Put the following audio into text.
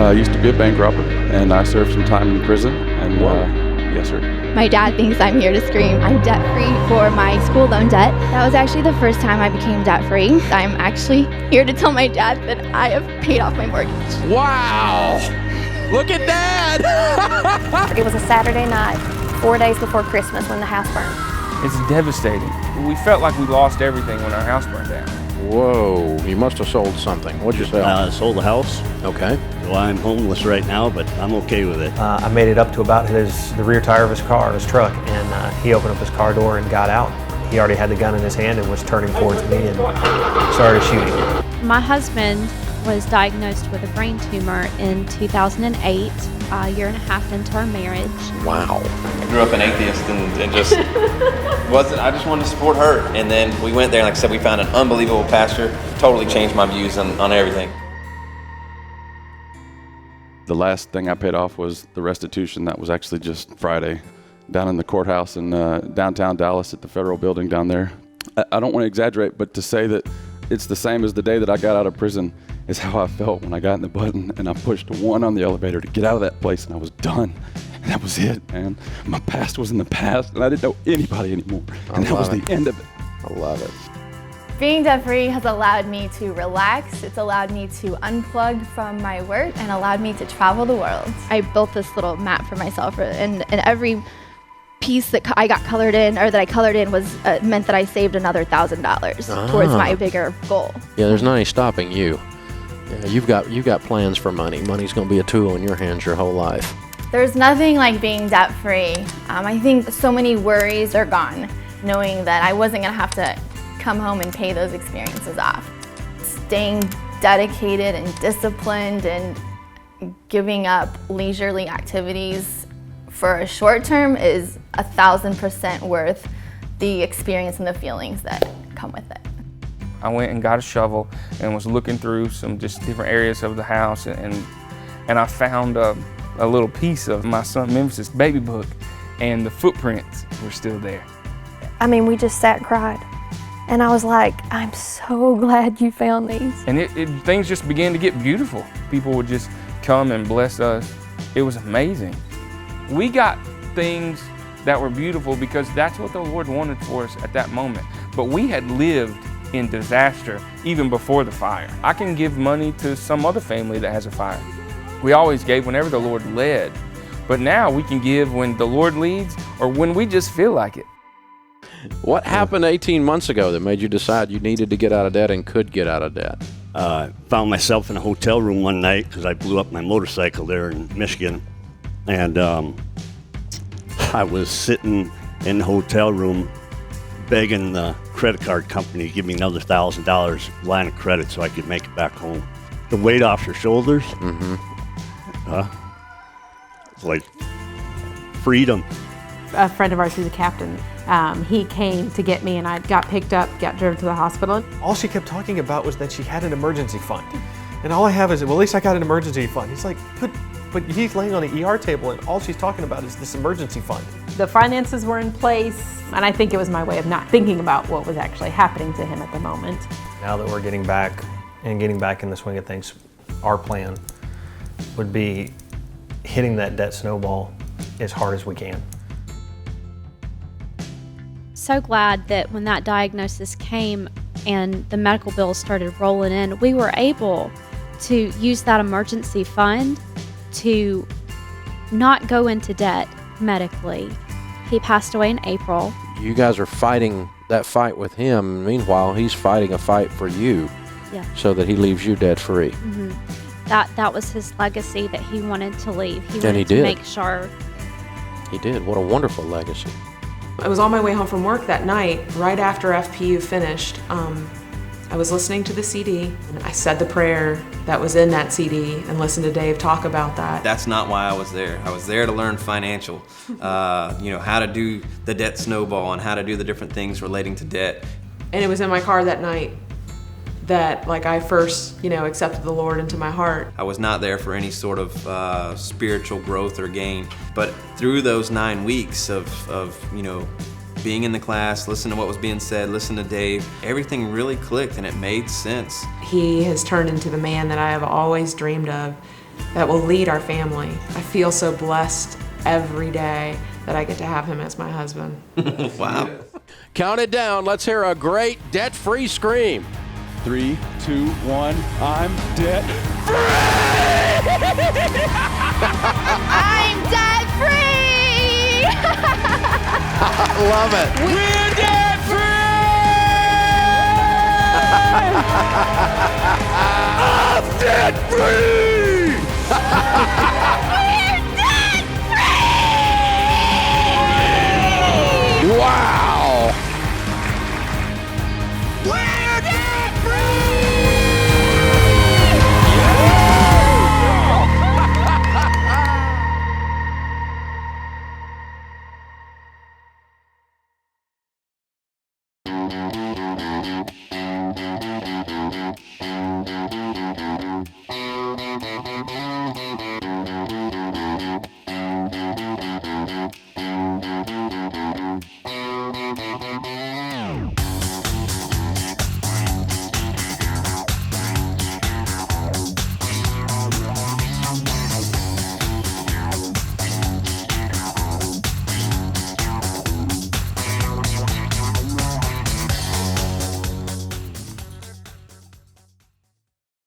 I used to be a bank robber, and I served some time in prison, and yes, sir. My dad thinks I'm here to scream. I'm debt-free for my school loan debt. That was actually the first time I became debt-free. I'm actually here to tell my dad that I have paid off my mortgage. Wow! Look at Dad! It was a Saturday night, 4 days before Christmas, when the house burned. It's devastating. We felt like we lost everything when our house burned down. Whoa, you must have sold something. What'd you sell? I sold the house. Okay. So I'm homeless right now, but I'm okay with it. I made it up to about the rear tire of his truck, and he opened up his car door and got out. He already had the gun in his hand and was turning towards me and started shooting. My husband was diagnosed with a brain tumor in 2008, a year and a half into our marriage. Wow. I grew up an atheist and just I just wanted to support her. And then we went there, and like I said, we found an unbelievable pastor. Totally changed my views on everything. The last thing I paid off was the restitution. That was actually just Friday down in the courthouse in downtown Dallas at the federal building down there. I don't want to exaggerate, but to say that it's the same as the day that I got out of prison is how I felt when I got in the button and I pushed one on the elevator to get out of that place, and I was done. And that was it, man. My past was in the past, and I didn't know anybody anymore. And that was the end of it. I love it. Being debt-free has allowed me to relax. It's allowed me to unplug from my work and allowed me to travel the world. I built this little map for myself, and every piece that I got colored in, or that I colored in, was meant that I saved another $1,000 towards my bigger goal. Yeah, there's not any stopping you. Yeah, you've got plans for money. Money's going to be a tool in your hands your whole life. There's nothing like being debt-free. I think so many worries are gone, knowing that I wasn't going to have to come home and pay those experiences off. Staying dedicated and disciplined and giving up leisurely activities for a short term is 1,000% worth the experience and the feelings that come with it. I went and got a shovel and was looking through some just different areas of the house, and I found a little piece of my son Memphis' baby book, and the footprints were still there. I mean, we just sat and cried. And I was like, I'm so glad you found these. And things just began to get beautiful. People would just come and bless us. It was amazing. We got things that were beautiful because that's what the Lord wanted for us at that moment. But we had lived in disaster even before the fire. I can give money to some other family that has a fire. We always gave whenever the Lord led. But now we can give when the Lord leads or when we just feel like it. What happened 18 months ago that made you decide you needed to get out of debt and could get out of debt? Found myself in a hotel room one night because I blew up my motorcycle there in Michigan. And I was sitting in the hotel room begging the credit card company to give me another $1,000 line of credit so I could make it back home. The weight off your shoulders, it's like freedom. A friend of ours who's a captain, he came to get me, and I got picked up, got driven to the hospital. All she kept talking about was that she had an emergency fund. And all I have is, well, at least I got an emergency fund. He's like, but he's laying on the ER table, and all she's talking about is this emergency fund. The finances were in place, and I think it was my way of not thinking about what was actually happening to him at the moment. Now that we're getting back in the swing of things, our plan would be hitting that debt snowball as hard as we can. So glad that when that diagnosis came and the medical bills started rolling in, we were able to use that emergency fund to not go into debt medically. He passed away in April. You guys are fighting that fight with him. Meanwhile, he's fighting a fight for you so that he leaves you debt-free. Mm-hmm. That was his legacy that he wanted to leave. He wanted did. To make sure. He did. What a wonderful legacy. I was on my way home from work that night, right after FPU finished. I was listening to the CD, and I said the prayer that was in that CD and listened to Dave talk about that. That's not why I was there. I was there to learn financial, how to do the debt snowball and how to do the different things relating to debt. And it was in my car that night that I first, accepted the Lord into my heart. I was not there for any sort of spiritual growth or gain, but through those 9 weeks of being in the class, listen to what was being said, listen to Dave, everything really clicked and it made sense. He has turned into the man that I have always dreamed of, that will lead our family. I feel so blessed every day that I get to have him as my husband. Wow. Count it down. Let's hear a great debt-free scream. 3, 2, 1. I'm debt I'm debt free! Love it. We're debt free! I'm debt-free!